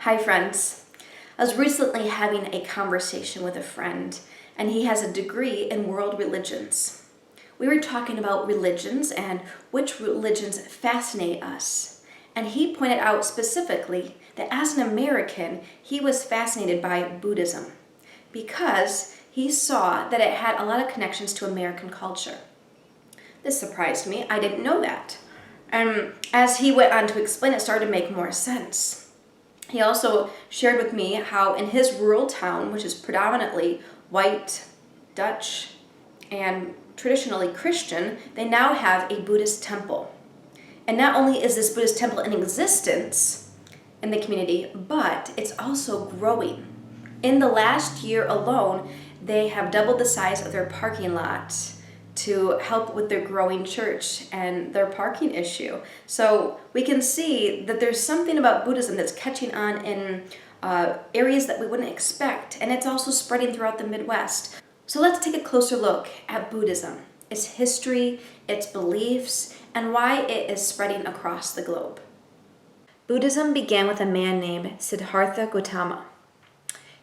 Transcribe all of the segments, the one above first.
Hi friends. I was recently having a conversation with a friend, and he has a degree in world religions. We were talking about religions and which religions fascinate us. And he pointed out specifically that as an American, he was fascinated by Buddhism because he saw that it had a lot of connections to American culture. This surprised me. I didn't know that. And as he went on to explain, it started to make more sense. He also shared with me how in his rural town, which is predominantly white, Dutch, and traditionally Christian, they now have a Buddhist temple. And not only is this Buddhist temple in existence in the community, but it's also growing. In the last year alone, they have doubled the size of their parking lot to help with their growing church and their parking issue. So we can see that there's something about Buddhism that's catching on in areas that we wouldn't expect, and it's also spreading throughout the Midwest. So let's take a closer look at Buddhism, its history, its beliefs, and why it is spreading across the globe. Buddhism began with a man named Siddhartha Gautama.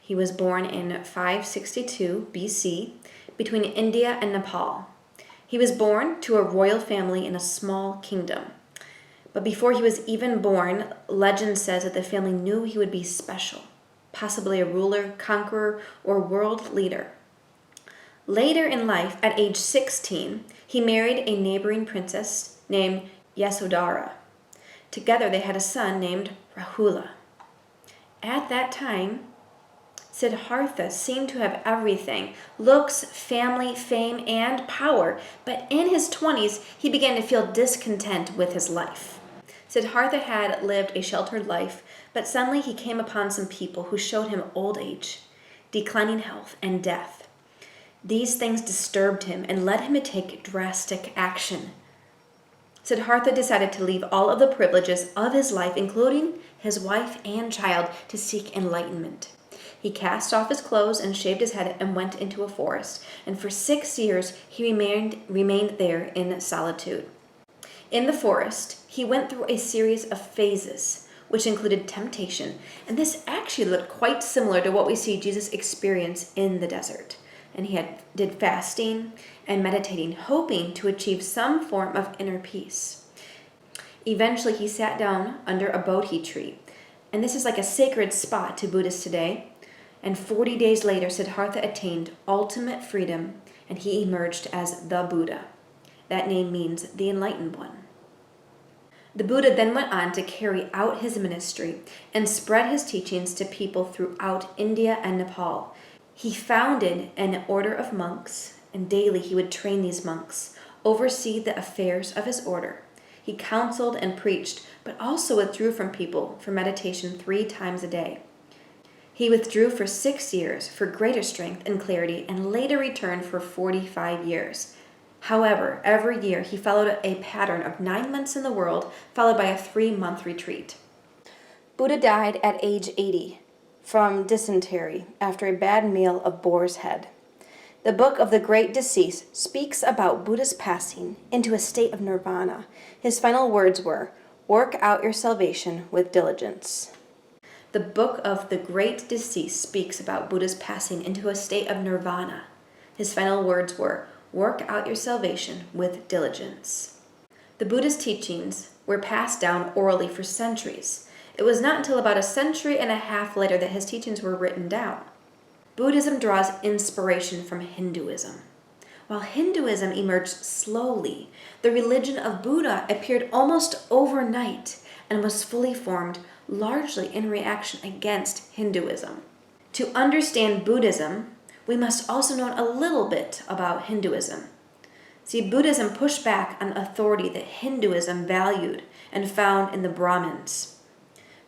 He was born in 562 BC between India and Nepal. He was born to a royal family in a small kingdom. But before he was even born, legend says that the family knew he would be special, possibly a ruler, conqueror, or world leader. Later in life, at age 16, he married a neighboring princess named Yasodhara. Together they had a son named Rahula. At that time, Siddhartha seemed to have everything: looks, family, fame, and power. But in his 20s, he began to feel discontent with his life. Siddhartha had lived a sheltered life, but suddenly he came upon some people who showed him old age, declining health, and death. These things disturbed him and led him to take drastic action. Siddhartha decided to leave all of the privileges of his life, including his wife and child, to seek enlightenment. He cast off his clothes and shaved his head and went into a forest, and for 6 years he remained there in solitude. In the forest, he went through a series of phases, which included temptation, and this actually looked quite similar to what we see Jesus experience in the desert. And he did fasting and meditating, hoping to achieve some form of inner peace. Eventually, he sat down under a Bodhi tree, and this is like a sacred spot to Buddhists today. And 40 days later, Siddhartha attained ultimate freedom, and he emerged as the Buddha. That name means the enlightened one. The Buddha then went on to carry out his ministry and spread his teachings to people throughout India and Nepal. He founded an order of monks, and daily he would train these monks, oversee the affairs of his order. He counseled and preached, but also withdrew from people for meditation 3 times a day. He withdrew for 6 years for greater strength and clarity, and later returned for 45 years. However, every year he followed a pattern of 9 months in the world, followed by a 3-month retreat. Buddha died at age 80 from dysentery after a bad meal of boar's head. The Book of the Great Decease speaks about Buddha's passing into a state of nirvana. His final words were, "Work out your salvation with diligence." The Book of the Great Decease speaks about Buddha's passing into a state of nirvana. His final words were, "Work out your salvation with diligence." The Buddha's teachings were passed down orally for centuries. It was not until about 1.5 centuries later that his teachings were written down. Buddhism draws inspiration from Hinduism. While Hinduism emerged slowly, the religion of Buddha appeared almost overnight and was fully formed largely in reaction against Hinduism. To understand Buddhism, we must also know a little bit about Hinduism. See, Buddhism pushed back on authority that Hinduism valued and found in the Brahmins.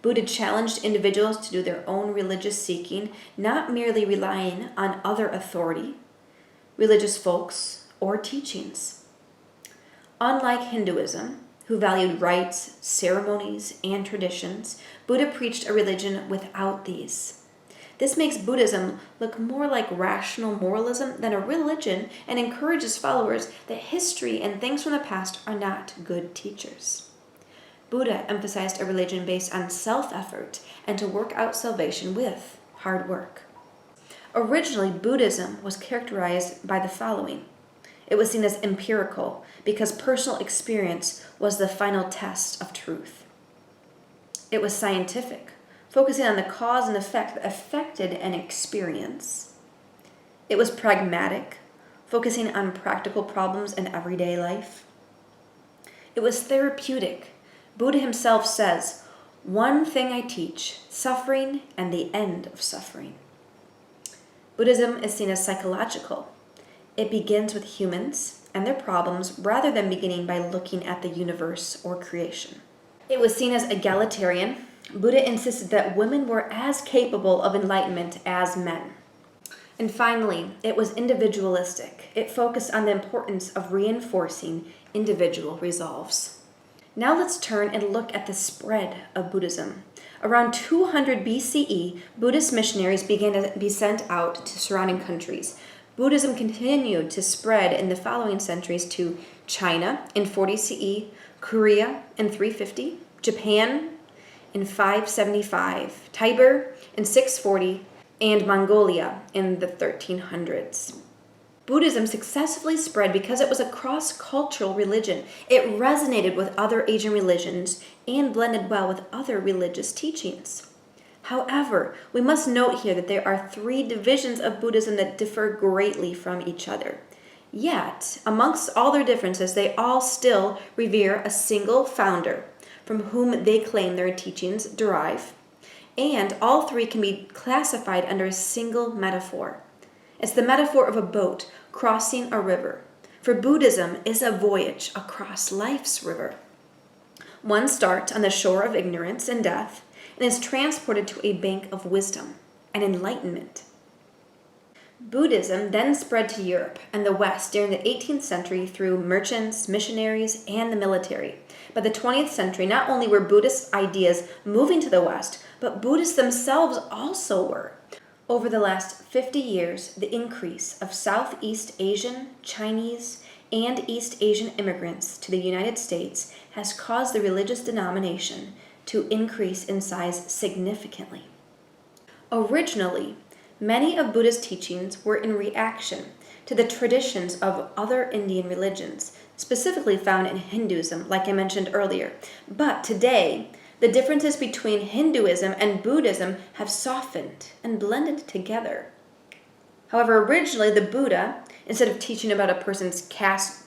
Buddha challenged individuals to do their own religious seeking, not merely relying on other authority, religious folks, or teachings. Unlike Hinduism, who valued rites, ceremonies, and traditions, Buddha preached a religion without these. This makes Buddhism look more like rational moralism than a religion, and encourages followers that history and things from the past are not good teachers. Buddha emphasized a religion based on self-effort and to work out salvation with hard work. Originally, Buddhism was characterized by the following. It was seen as empirical because personal experience was the final test of truth. It was scientific, focusing on the cause and effect that affected an experience. It was pragmatic, focusing on practical problems in everyday life. It was therapeutic. Buddha himself says, "One thing I teach, suffering and the end of suffering." Buddhism is seen as psychological. It begins with humans and their problems rather than beginning by looking at the universe or creation. It was seen as egalitarian. Buddha insisted that women were as capable of enlightenment as men. And finally, it was individualistic. It focused on the importance of reinforcing individual resolves. Now let's turn and look at the spread of Buddhism. Around 200 BCE, Buddhist missionaries began to be sent out to surrounding countries. Buddhism continued to spread in the following centuries to China in 40 CE, Korea in 350, Japan in 575, Tibet in 640, and Mongolia in the 1300s. Buddhism successfully spread because it was a cross-cultural religion. It resonated with other Asian religions and blended well with other religious teachings. However, we must note here that there are 3 divisions of Buddhism that differ greatly from each other. Yet, amongst all their differences, they all still revere a single founder from whom they claim their teachings derive, and all 3 can be classified under a single metaphor. It's the metaphor of a boat crossing a river. For Buddhism is a voyage across life's river. One starts on the shore of ignorance and death and is transported to a bank of wisdom and enlightenment. Buddhism then spread to Europe and the West during the 18th century through merchants, missionaries, and the military. By the 20th century, not only were Buddhist ideas moving to the West, but Buddhists themselves also were. Over the last 50 years, the increase of Southeast Asian, Chinese, and East Asian immigrants to the United States has caused the religious denomination to increase in size significantly. Originally, many of Buddha's teachings were in reaction to the traditions of other Indian religions, specifically found in Hinduism, like I mentioned earlier. But today, the differences between Hinduism and Buddhism have softened and blended together. However, originally the Buddha, instead of teaching about a person's caste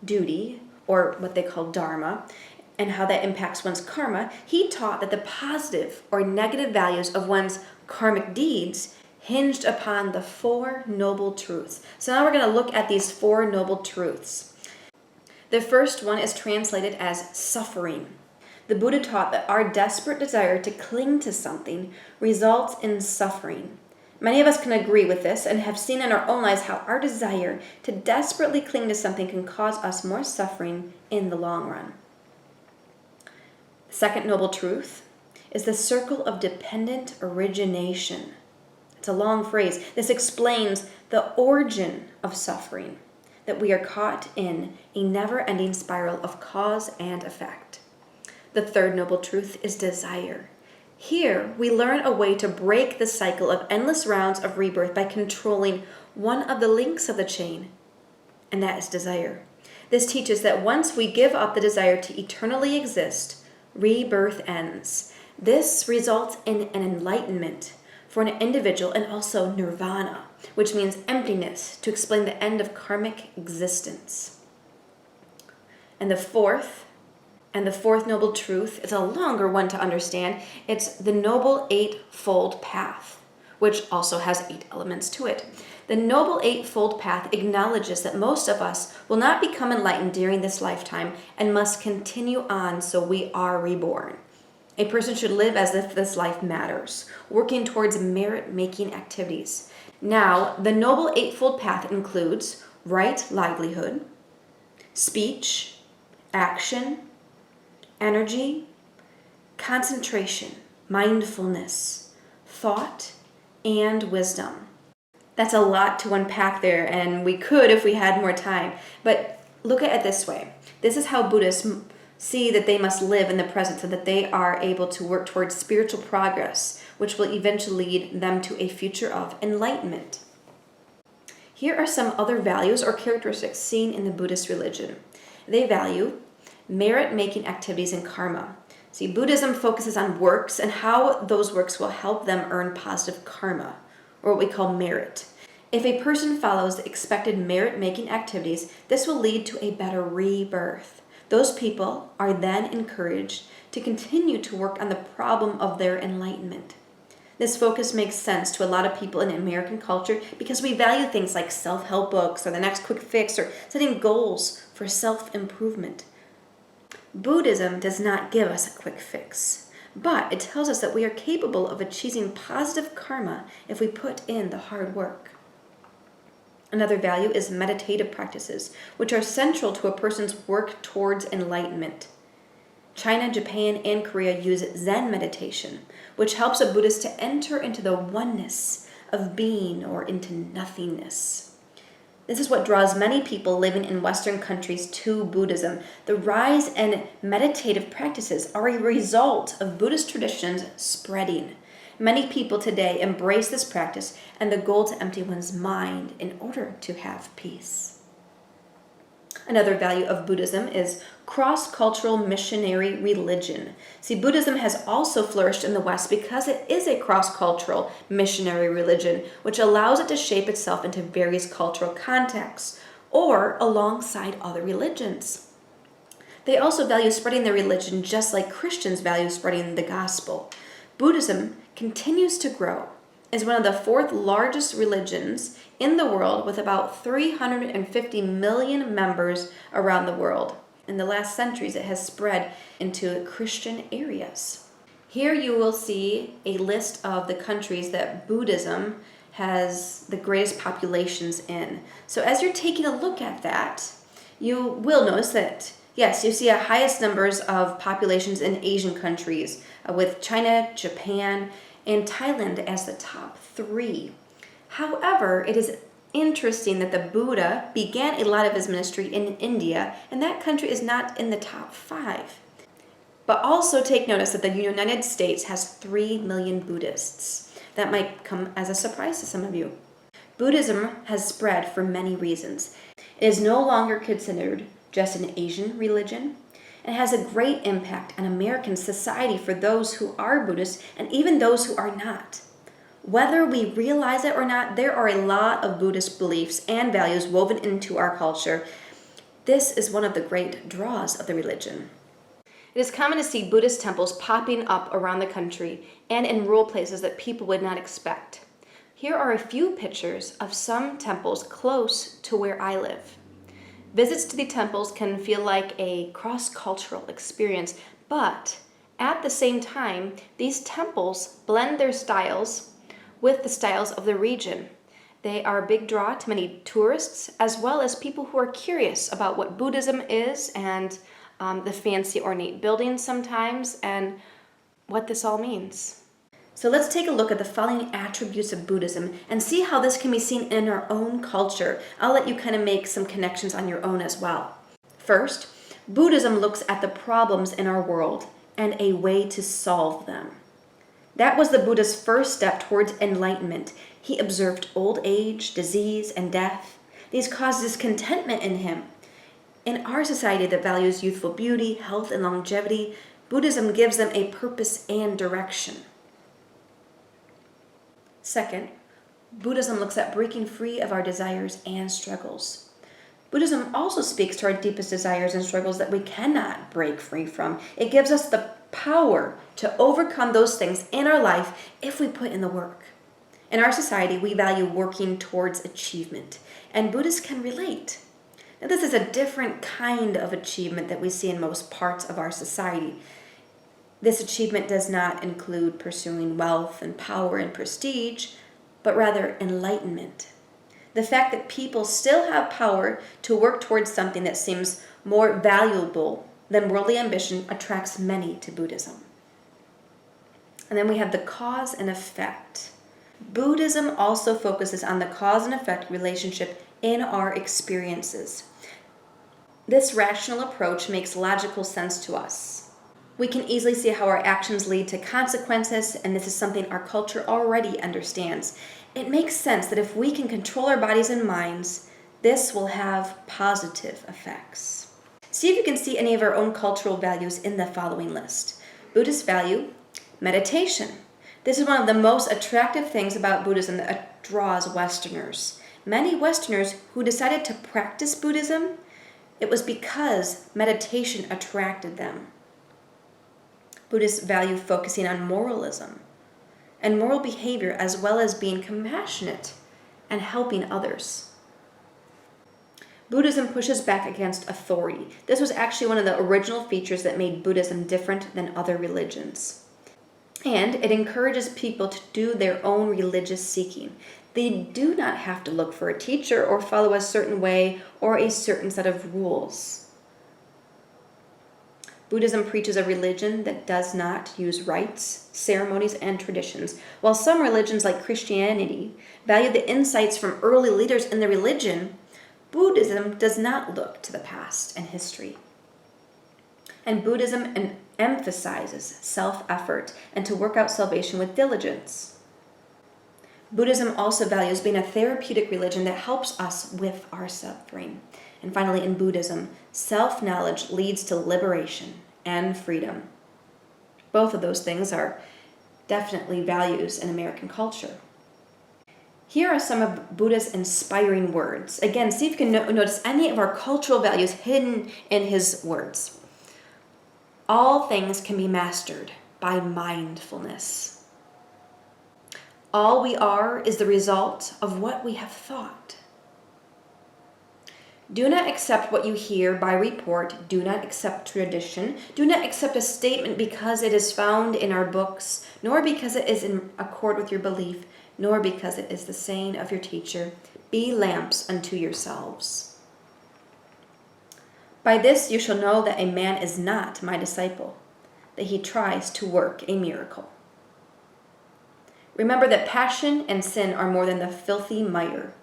duty, or what they call dharma, and how that impacts one's karma, he taught that the positive or negative values of one's karmic deeds hinged upon the 4 noble truths. So now we're going to look at these 4 noble truths. The first one is translated as suffering. The Buddha taught that our desperate desire to cling to something results in suffering. Many of us can agree with this and have seen in our own lives how our desire to desperately cling to something can cause us more suffering in the long run. The second noble truth is the circle of dependent origination. It's a long phrase. This explains the origin of suffering, that we are caught in a never-ending spiral of cause and effect. The third noble truth is desire. Here, we learn a way to break the cycle of endless rounds of rebirth by controlling one of the links of the chain, and that is desire. This teaches that once we give up the desire to eternally exist, rebirth ends. This results in an enlightenment for an individual and also nirvana, which means emptiness, to explain the end of karmic existence. And the fourth noble truth is a longer one to understand. It's the Noble Eightfold Path, which also has 8 elements to it. The Noble Eightfold Path acknowledges that most of us will not become enlightened during this lifetime and must continue on so we are reborn. A person should live as if this life matters, working towards merit-making activities. Now, the Noble Eightfold Path includes right livelihood, speech, action, energy, concentration, mindfulness, thought, and wisdom. That's a lot to unpack there, and we could if we had more time. But look at it this way. This is how Buddhists see that they must live in the present so that they are able to work towards spiritual progress, which will eventually lead them to a future of enlightenment. Here are some other values or characteristics seen in the Buddhist religion. They value merit-making activities and karma. See, Buddhism focuses on works and how those works will help them earn positive karma, or what we call merit. If a person follows the expected merit-making activities, this will lead to a better rebirth. Those people are then encouraged to continue to work on the problem of their enlightenment. This focus makes sense to a lot of people in American culture because we value things like self-help books or the next quick fix or setting goals for self-improvement. Buddhism does not give us a quick fix, but it tells us that we are capable of achieving positive karma if we put in the hard work. Another value is meditative practices, which are central to a person's work towards enlightenment. China, Japan, and Korea use Zen meditation, which helps a Buddhist to enter into the oneness of being or into nothingness. This is what draws many people living in Western countries to Buddhism. The rise in meditative practices are a result of Buddhist traditions spreading. Many people today embrace this practice and the goal to empty one's mind in order to have peace. Another value of Buddhism is cross-cultural missionary religion. See, Buddhism has also flourished in the West because it is a cross-cultural missionary religion, which allows it to shape itself into various cultural contexts or alongside other religions. They also value spreading their religion just like Christians value spreading the gospel. Buddhism continues to grow as one of the fourth largest religions in the world with about 350 million members around the world. In the last centuries, it has spread into Christian areas. Here you will see a list of the countries that Buddhism has the greatest populations in. So as you're taking a look at that, you will notice that, yes, you see a highest numbers of populations in Asian countries, with China, Japan, and Thailand as the top 3. However, it is interesting that the Buddha began a lot of his ministry in India, and that country is not in the top 5. But also take notice that the United States has 3 million Buddhists. That might come as a surprise to some of you. Buddhism has spread for many reasons. It is no longer considered just an Asian religion. It has a great impact on American society for those who are Buddhists and even those who are not. Whether we realize it or not, there are a lot of Buddhist beliefs and values woven into our culture. This is one of the great draws of the religion. It is common to see Buddhist temples popping up around the country and in rural places that people would not expect. Here are a few pictures of some temples close to where I live. Visits to the temples can feel like a cross-cultural experience, but at the same time, these temples blend their styles with the styles of the region. They are a big draw to many tourists, as well as people who are curious about what Buddhism is and the fancy ornate buildings sometimes and what this all means. So let's take a look at the following attributes of Buddhism and see how this can be seen in our own culture. I'll let you kind of make some connections on your own as well. First, Buddhism looks at the problems in our world and a way to solve them. That was the Buddha's first step towards enlightenment. He observed old age, disease, and death. These caused discontentment in him. In our society that values youthful beauty, health, and longevity, Buddhism gives them a purpose and direction. Second, Buddhism looks at breaking free of our desires and struggles. Buddhism also speaks to our deepest desires and struggles that we cannot break free from. It gives us the power to overcome those things in our life if we put in the work. In our society, we value working towards achievement, and Buddhists can relate. Now, this is a different kind of achievement that we see in most parts of our society. This achievement does not include pursuing wealth and power and prestige, but rather enlightenment. The fact that people still have power to work towards something that seems more valuable than worldly ambition attracts many to Buddhism. And then we have the cause and effect. Buddhism also focuses on the cause and effect relationship in our experiences. This rational approach makes logical sense to us. We can easily see how our actions lead to consequences, and this is something our culture already understands. It makes sense that if we can control our bodies and minds, this will have positive effects. See if you can see any of our own cultural values in the following list. Buddhist value, meditation. This is one of the most attractive things about Buddhism that draws Westerners. Many Westerners who decided to practice Buddhism, it was because meditation attracted them. Buddhists value focusing on moralism and moral behavior, as well as being compassionate and helping others. Buddhism pushes back against authority. This was actually one of the original features that made Buddhism different than other religions. And it encourages people to do their own religious seeking. They do not have to look for a teacher or follow a certain way or a certain set of rules. Buddhism preaches a religion that does not use rites, ceremonies, and traditions. While some religions like Christianity value the insights from early leaders in the religion, Buddhism does not look to the past and history. And Buddhism emphasizes self-effort and to work out salvation with diligence. Buddhism also values being a therapeutic religion that helps us with our suffering. And finally, in Buddhism, self-knowledge leads to liberation and freedom. Both of those things are definitely values in American culture. Here are some of Buddha's inspiring words. Again, see if you can notice any of our cultural values hidden in his words. All things can be mastered by mindfulness. All we are is the result of what we have thought. Do not accept what you hear by report. Do not accept tradition. Do not accept a statement because it is found in our books, nor because it is in accord with your belief, nor because it is the saying of your teacher. Be lamps unto yourselves. By this you shall know that a man is not my disciple, that he tries to work a miracle. Remember that passion and sin are more than the filthy mire,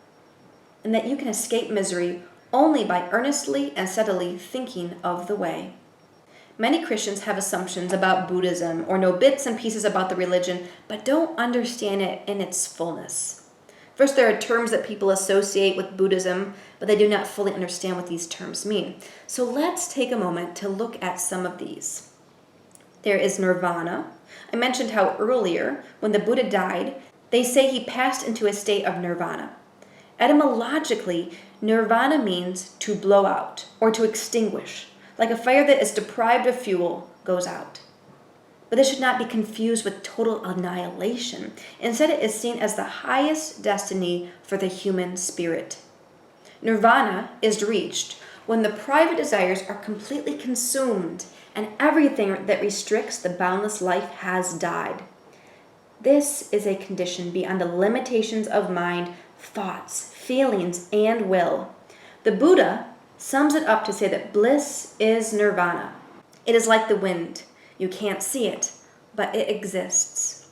and that you can escape misery only by earnestly and steadily thinking of the way. Many Christians have assumptions about Buddhism or know bits and pieces about the religion, but don't understand it in its fullness. First, there are terms that people associate with Buddhism, but they do not fully understand what these terms mean. So let's take a moment to look at some of these. There is nirvana. I mentioned how earlier, when the Buddha died, they say he passed into a state of nirvana. Etymologically, nirvana means to blow out or to extinguish, like a fire that is deprived of fuel goes out. But this should not be confused with total annihilation. Instead, it is seen as the highest destiny for the human spirit. Nirvana is reached when the private desires are completely consumed and everything that restricts the boundless life has died. This is a condition beyond the limitations of mind, thoughts, feelings, and will. The Buddha sums it up to say that bliss is nirvana. It is like the wind. You can't see it, but it exists.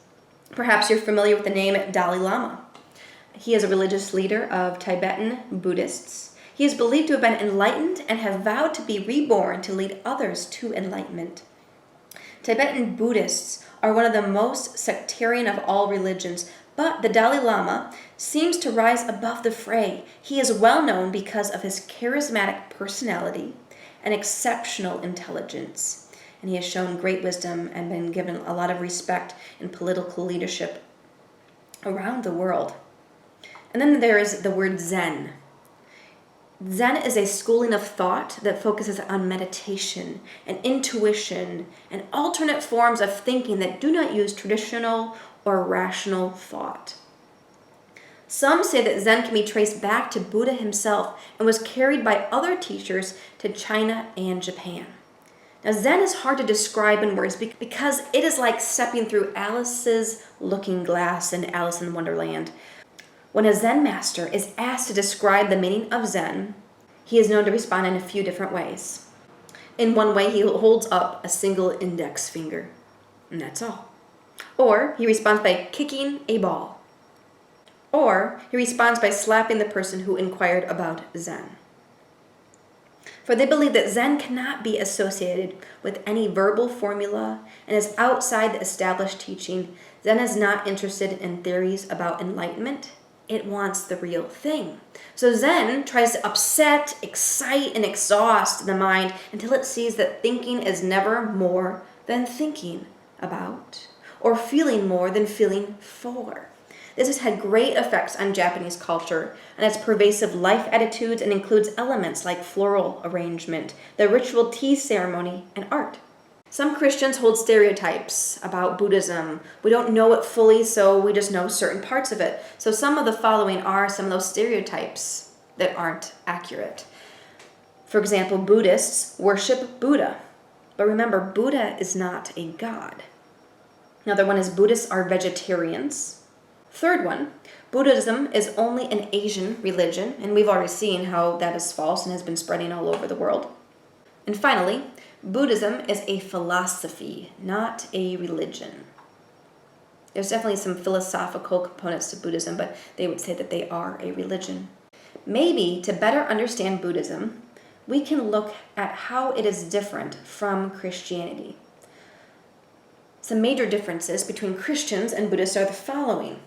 Perhaps you're familiar with the name Dalai Lama. He is a religious leader of Tibetan Buddhists. He is believed to have been enlightened and have vowed to be reborn to lead others to enlightenment. Tibetan Buddhists are one of the most sectarian of all religions, but the Dalai Lama seems to rise above the fray. He is well known because of his charismatic personality and exceptional intelligence. And he has shown great wisdom and been given a lot of respect in political leadership around the world. And then there is the word Zen. Zen is a schooling of thought that focuses on meditation and intuition and alternate forms of thinking that do not use traditional or rational thought. Some say that Zen can be traced back to Buddha himself and was carried by other teachers to China and Japan. Now, Zen is hard to describe in words because it is like stepping through Alice's looking glass in Alice in Wonderland. When a Zen master is asked to describe the meaning of Zen, he is known to respond in a few different ways. In one way, he holds up a single index finger, and that's all. Or he responds by kicking a ball. Or he responds by slapping the person who inquired about Zen. For they believe that Zen cannot be associated with any verbal formula and is outside the established teaching. Zen is not interested in theories about enlightenment. It wants the real thing. So Zen tries to upset, excite, and exhaust the mind until it sees that thinking is never more than thinking about, or feeling more than feeling for. This has had great effects on Japanese culture and its pervasive life attitudes and includes elements like floral arrangement, the ritual tea ceremony, and art. Some Christians hold stereotypes about Buddhism. We don't know it fully, so we just know certain parts of it. So some of the following are some of those stereotypes that aren't accurate. For example, Buddhists worship Buddha. But remember, Buddha is not a god. Another one is Buddhists are vegetarians. Third one, Buddhism is only an Asian religion, and we've already seen how that is false and has been spreading all over the world. And finally, Buddhism is a philosophy, not a religion. There's definitely some philosophical components to Buddhism, but they would say that they are a religion. Maybe to better understand Buddhism, we can look at how it is different from Christianity. Some major differences between Christians and Buddhists are the following.